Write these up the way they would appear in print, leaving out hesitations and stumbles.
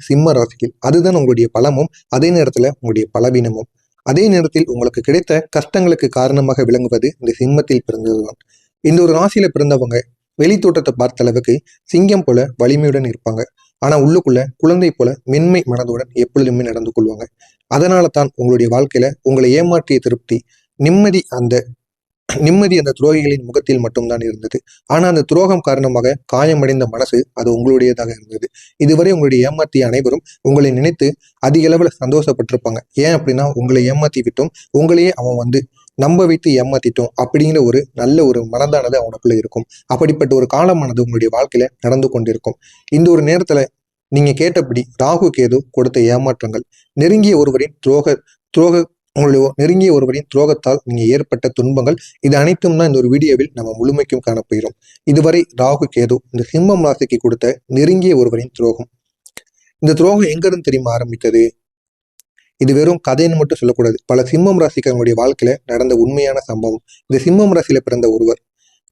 சிம்ம ராசியில். அதுதான் உங்களுடைய பலமும், அதே நேரத்துல உங்களுடைய பலவீனமும். அதே நேரத்தில் உங்களுக்கு கிடைத்த கஷ்டங்களுக்கு காரணமாக விளங்குவது இந்த சிம்மத்தில் பிறந்ததுதான். இந்த ஒரு ராசியில பிறந்தவங்க வெளி தோற்றத்தை பார்த்த அளவுக்கு சிங்கம் போல வலிமையுடன் இருப்பாங்க. ஆனா உள்ளுக்குள்ள குழந்தை போல மென்மை மனதுடன் எப்பொழுதுமே நடந்து கொள்வாங்க. அதனால தான் உங்களுடைய வாழ்க்கையில உங்களை ஏமாற்றிய திருப்தி, நிம்மதி அந்த துரோகிகளின் முகத்தில் மட்டும்தான் இருந்தது. ஆனா அந்த துரோகம் காரணமாக காயமடைந்த மனசு அது உங்களுடையதாக இருந்தது. இதுவரை உங்களுடைய ஏமாற்றிய அனைவரும் உங்களை நினைத்து அதிக அளவுல சந்தோஷப்பட்டிருப்பாங்க. ஏன் அப்படின்னா உங்களை ஏமாத்தி விட்டோம், உங்களையே அவன் நம்ப வைத்து ஏமாத்திட்டோம் அப்படிங்கிற ஒரு நல்ல ஒரு மனதானது அவனுக்குள்ள இருக்கும். அப்படிப்பட்ட ஒரு காலமானது உங்களுடைய வாழ்க்கையில நடந்து கொண்டிருக்கும். இந்த ஒரு நேரத்துல நீங்க கேட்டபடி ராகு கேது கொடுத்த ஏமாற்றங்கள், நெருங்கிய ஒருவரின் துரோக உங்களுடைய நெருங்கிய ஒருவரின் துரோகத்தால் நீங்க ஏற்பட்ட துன்பங்கள், இது அனைத்தும் தான் இந்த ஒரு வீடியோவில் நம்ம முழுமைக்கும் காணப்போகிறோம். இதுவரை ராகு கேது இந்த சிம்மம் ராசிக்கு கொடுத்த நெருங்கிய ஒருவரின் துரோகம். இந்த துரோகம் எங்கிருந்து தெரியுமா ஆரம்பித்தது? இது வெறும் கதைன்னு மட்டும் சொல்லக்கூடாது. பல சிம்மம் ராசிக்காரங்களுடைய வாழ்க்கையில நடந்த உண்மையான சம்பவம். இந்த சிம்மம் ராசியில பிறந்த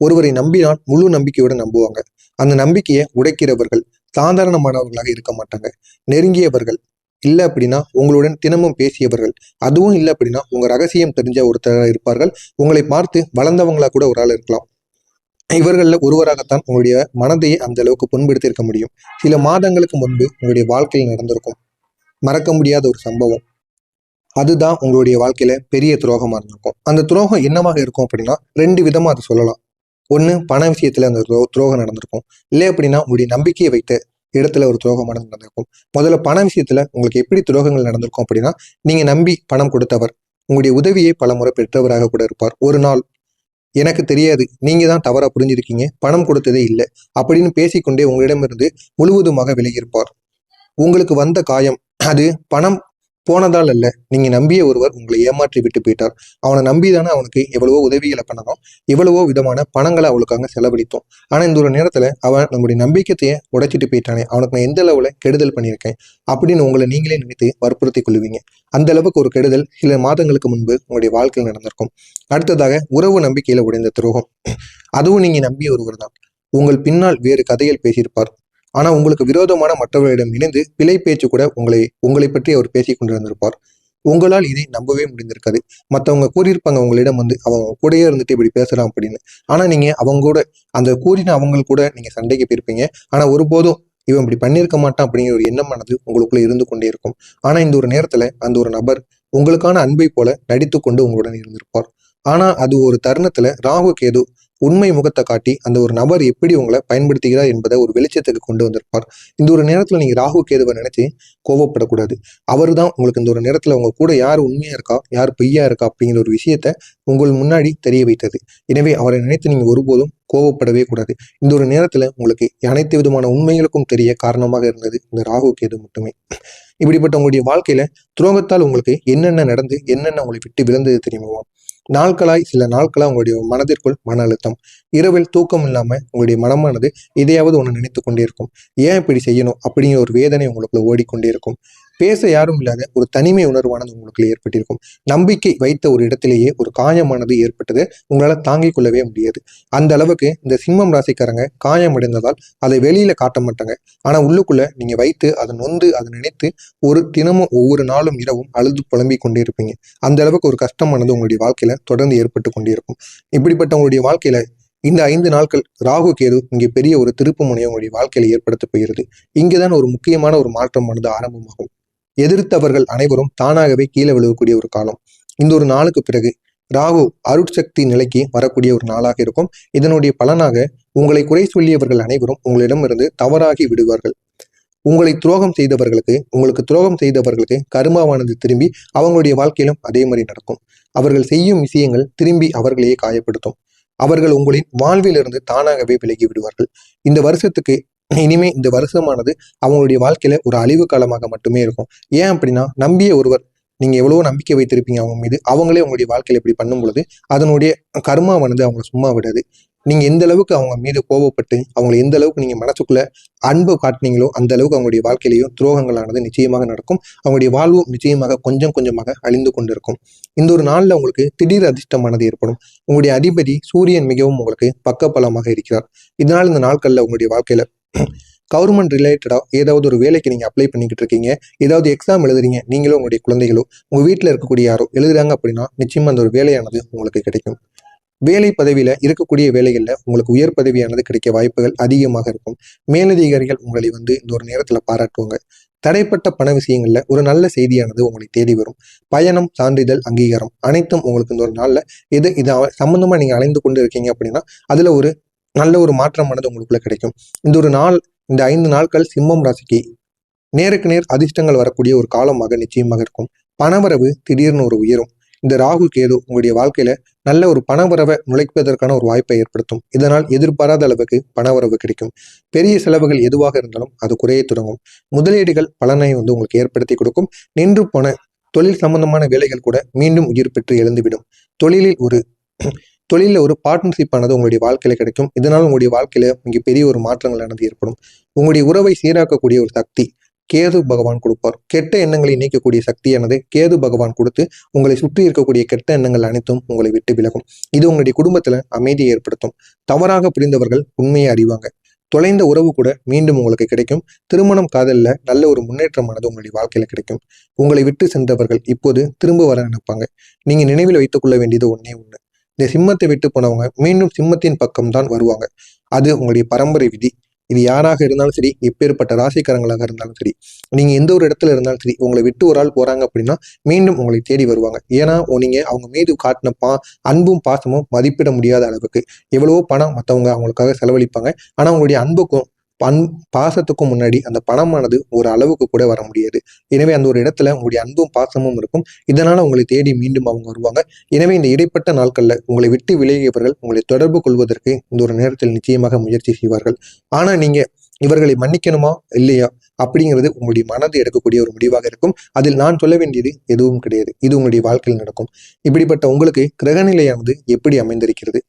ஒருவரை நம்பினால் முழு நம்பிக்கையோட நம்புவாங்க. அந்த நம்பிக்கையை உடைக்கிறவர்கள் சாதாரணமானவர்களாக இருக்க மாட்டாங்க. நெருங்கியவர்கள் இல்லை அப்படின்னா உங்களுடன் தினமும் பேசியவர்கள், அதுவும் இல்லை அப்படின்னா உங்க ரகசியம் தெரிஞ்ச ஒருத்தராக இருப்பார்கள். உங்களை பார்த்து வளர்ந்தவங்களா கூட ஒரு ஆள் இருக்கலாம். இவர்கள்ல ஒருவராகத்தான் உங்களுடைய மனதையே அந்த அளவுக்கு புண்படுத்தி இருக்க முடியும். சில மாதங்களுக்கு முன்பு உங்களுடைய வாழ்க்கையில் நடந்திருக்கும் மறக்க முடியாத ஒரு சம்பவம். அதுதான் உங்களுடைய வாழ்க்கையில பெரிய துரோகமா இருந்திருக்கும். அந்த துரோகம் என்னவாக இருக்கும் அப்படின்னா 2 விதமா அதை சொல்லலாம். ஒண்ணு, பண விஷயத்துல அந்த துரோகம் நடந்திருக்கும். இல்லை அப்படின்னா உங்களுடைய நம்பிக்கையை வைத்த இடத்துல ஒரு துரோகமானது நடந்திருக்கும். முதல்ல பண விஷயத்துல உங்களுக்கு எப்படி துரோகங்கள் நடந்திருக்கும் அப்படின்னா, நீங்க நம்பி பணம் கொடுத்தவர் உங்களுடைய உதவியை பல முறை பெற்றவராக கூட இருப்பார். ஒரு நாள் எனக்கு தெரியாது, நீங்க தான் தவறா புரிஞ்சிருக்கீங்க, பணம் கொடுத்ததே இல்லை அப்படின்னு பேசிக்கொண்டே உங்களிடமிருந்து முழுவதுமாக விலகியிருப்பார். உங்களுக்கு வந்த காயம் அது பணம் போனதால் அல்ல, நீங்க நம்பிய ஒருவர் உங்களை ஏமாற்றி விட்டு போயிட்டார். அவனை நம்பிதானே அவனுக்கு எவ்வளவோ உதவிகளை பண்ணணும், எவ்வளவோ விதமான பணங்களை அவளுக்காக செலவழித்தோம். ஆனா இந்த ஒரு நேரத்துல அவன் நம்முடைய நம்பிக்கைத்தையே உடைச்சிட்டு போயிட்டானே, அவனுக்கு நான் எந்த அளவுல கெடுதல் பண்ணியிருக்கேன் அப்படின்னு உங்களை நீங்களே நினைத்து வற்புறுத்தி கொள்ளுவீங்க. அந்த அளவுக்கு ஒரு கெடுதல் சில மாதங்களுக்கு முன்பு உங்களுடைய வாழ்க்கையில் நடந்திருக்கும். அடுத்ததாக உறவு நம்பிக்கையில உடைந்த துரோகம். அதுவும் நீங்க நம்பிய ஒருவர் தான். உங்கள் பின்னால் வேறு கதைகள் பேசியிருப்பார். ஆனா உங்களுக்கு விரோதமான மற்றவர்களிடம் இணைந்து பிழை பேச்சு கூட உங்களை பற்றி அவர் பேசிக் கொண்டிருந்திருப்பார். உங்களால் இதை நம்பவே முடிந்திருக்காது. மற்றவங்க கூறியிருப்பாங்க உங்களிடம் அவன் கூடயே இருந்துட்டு இப்படி பேசுறான் அப்படின்னு. ஆனா நீங்க அவங்க கூட அந்த கூறின அவங்க கூட நீங்க சண்டைக்கு போயிருப்பீங்க. ஆனா ஒருபோதும் இவன் இப்படி பண்ணியிருக்க மாட்டான் அப்படிங்கிற ஒரு எண்ணமானது உங்களுக்குள்ள இருந்து கொண்டே இருக்கும். ஆனா இந்த ஒரு நேரத்துல அந்த ஒரு நபர் உங்களுக்கான அன்பை போல நடித்து கொண்டு உங்களுடன் இருந்திருப்பார். ஆனா அது ஒரு தருணத்துல ராகு கேது உண்மை முகத்தை காட்டி அந்த ஒரு நபர் எப்படி உங்களை பயன்படுத்துகிறார் என்பதை ஒரு வெளிச்சத்துக்கு கொண்டு வந்திருப்பார். இந்த ஒரு நேரத்துல நீங்க ராகு கேதுவை நினைச்சு கோபப்படக்கூடாது. அவர் தான் உங்களுக்கு இந்த ஒரு நேரத்துல உங்க கூட யார் உண்மையா இருக்கா, யார் பொய்யா இருக்கா அப்படிங்கிற ஒரு விஷயத்த உங்கள் முன்னாடி தெரிய வைத்தது. எனவே அவரை நினைத்து நீங்க ஒருபோதும் கோபப்படவே கூடாது. இந்த ஒரு நேரத்துல உங்களுக்கு அனைத்து விதமான உண்மைகளுக்கும் தெரிய காரணமாக இருந்தது இந்த ராகு கேது மட்டுமே. இப்படிப்பட்ட உங்களுடைய வாழ்க்கையில துரோகத்தால் உங்களுக்கு என்னென்ன நடந்து என்னென்ன உங்களை விட்டு விழுந்தது தெரியுமா? சில நாட்களா உங்களுடைய மனதிற்குள் மன அழுத்தம், இரவில் தூக்கம் இல்லாம உங்களுடைய மனமானது எதையாவது ஒன்று நினைத்து கொண்டே இருக்கும். ஏன் இப்படி செய்யணும் அப்படிங்கிற ஒரு வேதனை உங்களுக்குள்ள ஓடிக்கொண்டே இருக்கும். பேச யாரும் இல்லாத ஒரு தனிமை உணர்வானது உங்களுக்குள்ள ஏற்பட்டிருக்கும். நம்பிக்கை வைத்த ஒரு இடத்திலேயே ஒரு காயமானது ஏற்பட்டது உங்களால தாங்கிக் கொள்ளவே முடியாது. அந்த அளவுக்கு இந்த சிம்மம் ராசிக்காரங்க காயமடைந்ததால் அதை வெளியில காட்ட மாட்டாங்க. ஆனா உள்ளுக்குள்ள நீங்க வைத்து அதை நொந்து அதை நினைத்து ஒரு தினமும் ஒவ்வொரு நாளும் இரவும் அழுது புலம்பிக் கொண்டே இருப்பீங்க. அந்த அளவுக்கு ஒரு கஷ்டமானது உங்களுடைய வாழ்க்கையில தொடர்ந்து ஏற்பட்டு கொண்டே இருக்கும். இப்படிப்பட்ட உங்களுடைய வாழ்க்கையில இந்த 5 நாட்கள் ராகு கேது இங்கே பெரிய ஒரு திருப்பு முனையை உங்களுடைய வாழ்க்கையில ஏற்படுத்த போகிறது. இங்குதான் ஒரு முக்கியமான ஒரு மாற்றமானது ஆரம்பமாகும். எதிர்த்தவர்கள் அனைவரும் தானாகவே கீழே விழுகக்கூடிய ஒரு காலம். இந்த ஒரு நாளுக்கு பிறகு ராகு அருட்சக்தி நிலைக்கு வரக்கூடிய ஒரு நாளாக இருக்கும். இதனுடைய பலனாக உங்களை குறை சொல்லியவர்கள் அனைவரும் உங்களிடமிருந்து தவறாகி விடுவார்கள். உங்களுக்கு துரோகம் செய்தவர்களுக்கு கருமாவானது திரும்பி அவங்களுடைய வாழ்க்கையிலும் அதே மாதிரி நடக்கும். அவர்கள் செய்யும் விஷயங்கள் திரும்பி அவர்களையே காயப்படுத்தும். அவர்கள் உங்களின் வாழ்விலிருந்து தானாகவே விலகி விடுவார்கள். இனிமே இந்த வருஷமானது அவங்களுடைய வாழ்க்கையில ஒரு அழிவு காலமாக மட்டுமே இருக்கும். ஏன் அப்படின்னா நம்பிய ஒருவர், நீங்க எவ்வளவோ நம்பிக்கை வைத்திருப்பீங்க அவங்க மீது, அவங்களே உங்களுடைய வாழ்க்கையில இப்படி பண்ணும் பொழுது அதனுடைய கர்மாவானது அவங்களை சும்மா விடாது. நீங்க எந்த அளவுக்கு அவங்க மீது கோபப்பட்டு அவங்களை எந்த அளவுக்கு நீங்க மனசுக்குள்ள அன்பு காட்டினீங்களோ அந்த அளவுக்கு அவங்களுடைய வாழ்க்கையிலையும் துரோகங்களானது நிச்சயமாக நடக்கும். அவங்களுடைய வாழ்வும் நிச்சயமாக கொஞ்சம் கொஞ்சமாக அழிந்து கொண்டிருக்கும். இந்த ஒரு நாள்ல உங்களுக்கு திடீர் அதிர்ஷ்டமானது ஏற்படும். உங்களுடைய அதிபதி சூரியன் மிகவும் உங்களுக்கு பக்கபலமாக இருக்கிறார். இதனால் இந்த நாட்கள்ல உங்களுடைய வாழ்க்கையில கவர்மெண்ட் ரிலேட்டடாக ஏதாவது ஒரு வேலைக்கு நீங்கள் அப்ளை பண்ணிக்கிட்டு இருக்கீங்க, ஏதாவது எக்ஸாம் எழுதுறீங்க, நீங்களும் உங்களுடைய குழந்தைகளோ உங்கள் வீட்டில் இருக்கக்கூடிய யாரோ எழுதுறாங்க அப்படின்னா நிச்சயமாக அந்த ஒரு வேலையானது உங்களுக்கு கிடைக்கும். வேலை பதவியில் இருக்கக்கூடிய வேலைகளில் உங்களுக்கு உயர் பதவியானது கிடைக்க வாய்ப்புகள் அதிகமாக இருக்கும். மேலதிகாரிகள் உங்களை இந்த ஒரு நேரத்தில் பாராட்டுவாங்க. தடைப்பட்ட பண விஷயங்கள்ல ஒரு நல்ல செய்தியானது உங்களை தேடி வரும். பயணம், சான்றிதழ், அங்கீகாரம் அனைத்தும் உங்களுக்கு இந்த ஒரு நாள்ல இது சம்பந்தமா நீங்க அலைந்து கொண்டு இருக்கீங்க அப்படின்னா அதுல ஒரு நல்ல ஒரு மாற்றமானது உங்களுக்குள்ள கிடைக்கும். இந்த 5 நாட்கள் சிம்மம் ராசிக்கு நேருக்கு நேர் அதிர்ஷ்டங்கள் வரக்கூடிய ஒரு காலமாக நிச்சயமாக இருக்கும். பணவரவு திடீர்னு ஒரு உயரும். இந்த ராகு கேது உங்களுடைய வாழ்க்கையில நல்ல ஒரு பணவரவை நுழைப்பதற்கான ஒரு வாய்ப்பை ஏற்படுத்தும். இதனால் எதிர்பாராத அளவுக்கு பணவரவு கிடைக்கும். பெரிய செலவுகள் எதுவாக இருந்தாலும் அது குறைய தொடங்கும். முதலீடுகள் பலனை உங்களுக்கு ஏற்படுத்தி கொடுக்கும். நின்று போன தொழில் சம்பந்தமான வேலைகள் கூட மீண்டும் உயிர் பெற்று எழுந்துவிடும். தொழிலில் ஒரு பார்ட்னர்ஷிப் ஆனது உங்களுடைய வாழ்க்கையில கிடைக்கும். இதனால் உங்களுடைய வாழ்க்கையில மிக பெரிய ஒரு மாற்றங்களானது ஏற்படும். உங்களுடைய உறவை சீராக்கக்கூடிய ஒரு சக்தி கேது பகவான் கொடுப்பார். கெட்ட எண்ணங்களை நீக்கக்கூடிய சக்தியானது கேது பகவான் கொடுத்து உங்களை சுற்றி இருக்கக்கூடிய கெட்ட எண்ணங்கள் அனைத்தும் உங்களை விட்டு விலகும். இது உங்களுடைய குடும்பத்துல அமைதியை ஏற்படுத்தும். தவறாக புரிந்தவர்கள் உண்மையை அறிவாங்க. தொலைந்த உறவு கூட மீண்டும் உங்களுக்கு கிடைக்கும். திருமணம், காதல்ல நல்ல ஒரு முன்னேற்றமானது உங்களுடைய வாழ்க்கையில கிடைக்கும். உங்களை விட்டு சென்றவர்கள் இப்போது திரும்ப வர நினைப்பாங்க. நீங்க நினைவில் வைத்துக் கொள்ள வேண்டியது ஒன்னே ஒண்ணு. இந்த சிம்மத்தை விட்டு போனவங்க மீண்டும் சிம்மத்தின் பக்கம் தான் வருவாங்க. அது உங்களுடைய பரம்பரை விதி. இது யாராக இருந்தாலும் சரி, எப்பேற்பட்ட ராசிக்காரங்களாக இருந்தாலும் சரி, நீங்க எந்த ஒரு இடத்துல இருந்தாலும் சரி, உங்களை விட்டு ஒரு ஆள் போறாங்க அப்படின்னா மீண்டும் உங்களை தேடி வருவாங்க. ஏன்னா நீங்க அவங்க மீது காட்டின அன்பும் பாசமும் மதிப்பிட முடியாத அளவுக்கு எவ்வளவோ பணம் மற்றவங்க அவங்களுக்காக செலவழிப்பாங்க. ஆனா உங்களுடைய பாசத்துக்கும் முன்னாடி அந்த பணமானது ஒரு அளவுக்கு கூட வர முடியாது. எனவே அந்த ஒரு இடத்துல உங்களுடைய அன்பும் பாசமும் இருக்கும். இதனால உங்களை தேடி மீண்டும் அவங்க வருவாங்க. எனவே இந்த இடைப்பட்ட நாட்கள்ல உங்களை விட்டு விலகியவர்கள் உங்களை தொடர்பு கொள்வதற்கு இந்த ஒரு நேரத்தில் நிச்சயமாக முயற்சி செய்வார்கள். ஆனா நீங்க இவர்களை மன்னிக்கணுமா இல்லையா அப்படிங்கிறது உங்களுடைய மனது எடுக்கக்கூடிய ஒரு முடிவாக இருக்கும். அதில் நான் சொல்ல வேண்டியது எதுவும் கிடையாது. இது உங்களுடைய வாழ்க்கையில் நடக்கும். இப்படிப்பட்ட உங்களுக்கு கிரகநிலையானது எப்படி அமைந்திருக்கிறது?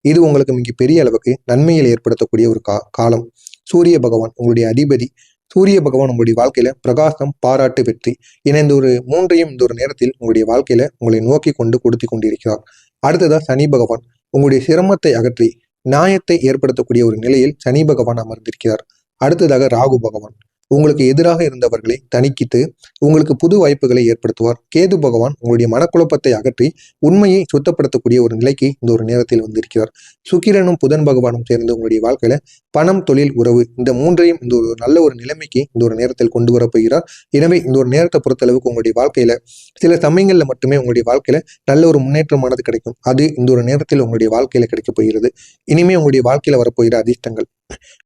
இது உங்களுக்கு மிக பெரிய அளவுக்கு நன்மையில் ஏற்படுத்தக்கூடிய ஒரு காலம். சூரிய பகவான் உங்களுடைய அதிபதி. சூரிய பகவான் உங்களுடைய வாழ்க்கையில பிரகாசம், பாராட்டு, வெற்றி என இந்த ஒரு மூன்றையும் இந்த ஒரு நேரத்தில் உங்களுடைய வாழ்க்கையில உங்களை நோக்கி கொடுத்து கொண்டிருக்கிறார். அடுத்ததா சனி பகவான் உங்களுடைய சிரமத்தை அகற்றி நியாயத்தை ஏற்படுத்தக்கூடிய ஒரு நிலையில் சனி பகவான் அமர்ந்திருக்கிறார். அடுத்ததாக ராகு பகவான் உங்களுக்கு எதிராக இருந்தவர்களை தணிக்கிட்டு உங்களுக்கு புது வாய்ப்புகளை ஏற்படுத்துவார். கேது பகவான் உங்களுடைய மனக்குழப்பத்தை அகற்றி உண்மையை சுத்தப்படுத்தக்கூடிய ஒரு நிலைக்கு இந்த ஒரு நேரத்தில் வந்திருக்கிறார். சுக்கிரனும் புதன் பகவானும் சேர்ந்து உங்களுடைய வாழ்க்கையில பணம், தொழில், உறவு இந்த மூன்றையும் இந்த ஒரு நல்ல ஒரு நிலைமைக்கு இந்த ஒரு நேரத்தில் கொண்டு வர போகிறார். எனவே இந்த ஒரு நேரத்தை பொறுத்தளவுக்கு உங்களுடைய வாழ்க்கையில சில சமயங்கள்ல மட்டுமே உங்களுடைய வாழ்க்கையில நல்ல ஒரு முன்னேற்றமானது கிடைக்கும். அது இந்த ஒரு நேரத்தில் உங்களுடைய வாழ்க்கையில கிடைக்க போகிறது. இனிமே உங்களுடைய வாழ்க்கையில வரப்போகிற அதிர்ஷ்டங்கள்,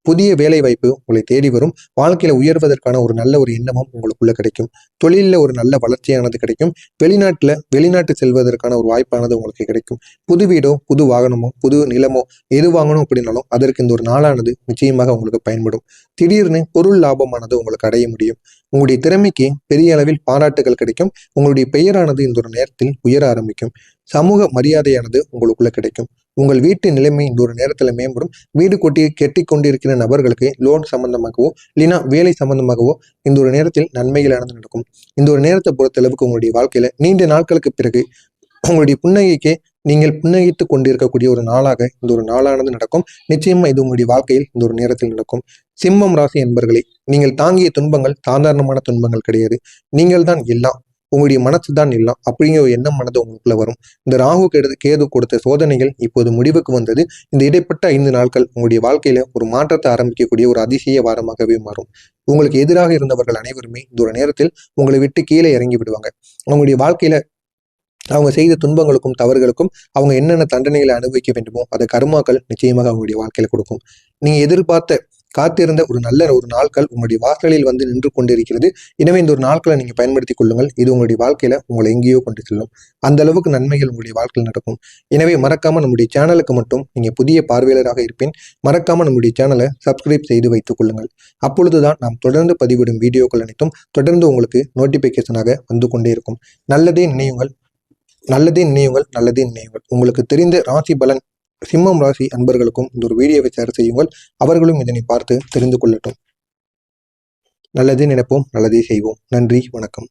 புதிய வேலை வாய்ப்பு உங்களை தேடி வரும். வாழ்க்கையில உயர்வதற்கான ஒரு நல்ல ஒரு எண்ணமும் உங்களுக்குள்ள கிடைக்கும். தொழிலில் ஒரு நல்ல வளர்ச்சியானது கிடைக்கும். வெளிநாட்டு செல்வதற்கான ஒரு வாய்ப்பானது உங்களுக்கு கிடைக்கும். புது வீடோ, புது வாகனமோ, புது நிலமோ எது வாங்கணும் அப்படின்னாலும் அதற்கு இந்த ஒரு நாளானது நிச்சயமாக உங்களுக்கு பயன்படும். திடீர்னு பொருள் லாபமானது உங்களுக்கு அடைய முடியும். உங்களுடைய திறமைக்கு பெரிய அளவில் பாராட்டுகள் கிடைக்கும். உங்களுடைய பெயரானது இந்த ஒரு நேரத்தில் உயர ஆரம்பிக்கும். சமூக மரியாதையானது உங்களுக்குள்ள கிடைக்கும். உங்கள் வீட்டு நிலைமை இந்த ஒரு நேரத்துல மேம்படும். வீடு கெட்டி கொண்டிருக்கிற நபர்களுக்கு லோன் சம்பந்தமாகவோ இல்லைன்னா வேலை சம்பந்தமாகவோ இந்த ஒரு நேரத்தில் நன்மைகளானது நடக்கும். இந்த ஒரு நேரத்தை பொறுத்தளவுக்கு உங்களுடைய வாழ்க்கையில நீண்ட நாட்களுக்கு பிறகு உங்களுடைய புன்னகைக்கே நீங்கள் புன்னகித்துக் கொண்டிருக்கக்கூடிய ஒரு நாளாக இந்த ஒரு நாளானது நடக்கும். நிச்சயமா இது உங்களுடைய வாழ்க்கையில் இந்த ஒரு நேரத்தில் நடக்கும். சிம்மம் ராசி என்பர்களை நீங்கள் தாங்கிய துன்பங்கள் சாதாரணமான துன்பங்கள் கிடையாது. நீங்கள் தான் எல்லாம், உங்களுடைய மனசு தான் எல்லாம் அப்படிங்கிற ஒரு எண்ணம் மனது உங்களுக்குள்ள வரும். இந்த ராகு கேது கொடுத்த சோதனைகள் இப்போது முடிவுக்கு வந்தது. இந்த இடைப்பட்ட 5 நாட்கள் உங்களுடைய வாழ்க்கையில ஒரு மாற்றத்தை ஆரம்பிக்கக்கூடிய ஒரு அதிசய வாரமாகவே மாறும். உங்களுக்கு எதிராக இருந்தவர்கள் அனைவருமே இந்த ஒரு நேரத்தில் உங்களை விட்டு கீழே இறங்கி விடுவாங்க. உங்களுடைய வாழ்க்கையில அவங்க செய்த துன்பங்களுக்கும் தவறுகளுக்கும் அவங்க என்னென்ன தண்டனைகளை அனுபவிக்க வேண்டுமோ அதை கர்மாக்கள் நிச்சயமாக அவங்களுடைய வாழ்க்கையில கொடுக்கும். நீங்க எதிர்பார்த்த காத்திருந்த ஒரு நல்ல ஒரு நாட்கள் உங்களுடைய வாசலில் நின்று கொண்டிருக்கிறது. எனவே இந்த ஒரு நாட்களை நீங்க பயன்படுத்திக் கொள்ளுங்கள். இது உங்களுடைய வாழ்க்கையில உங்களை எங்கேயோ கொண்டு செல்லும். அந்த அளவுக்கு நன்மைகள் உங்களுடைய வாழ்க்கையில் நடக்கும். எனவே மறக்காம நம்முடைய சேனலுக்கு மட்டும் நீங்க புதிய பார்வையாளராக இருப்பேன். மறக்காம நம்முடைய சேனலை சப்ஸ்கிரைப் செய்து வைத்துக் கொள்ளுங்கள். அப்பொழுதுதான் நாம் தொடர்ந்து பதிவிடும் வீடியோக்கள் அனைத்தும் தொடர்ந்து உங்களுக்கு நோட்டிபிகேஷனாக வந்து கொண்டே இருக்கும். நல்லதே நினையுங்கள், நல்லதே நினையுங்கள். உங்களுக்கு தெரிந்த ராசி பலன் சிம்மம் ராசி அன்பர்களுக்கும் இந்த ஒரு வீடியோவை ஷேர் செய்யுங்கள். அவர்களும் இதனை பார்த்து தெரிந்து கொள்ளட்டும். நல்லதே நினைப்போம், நல்லதே செய்வோம். நன்றி, வணக்கம்.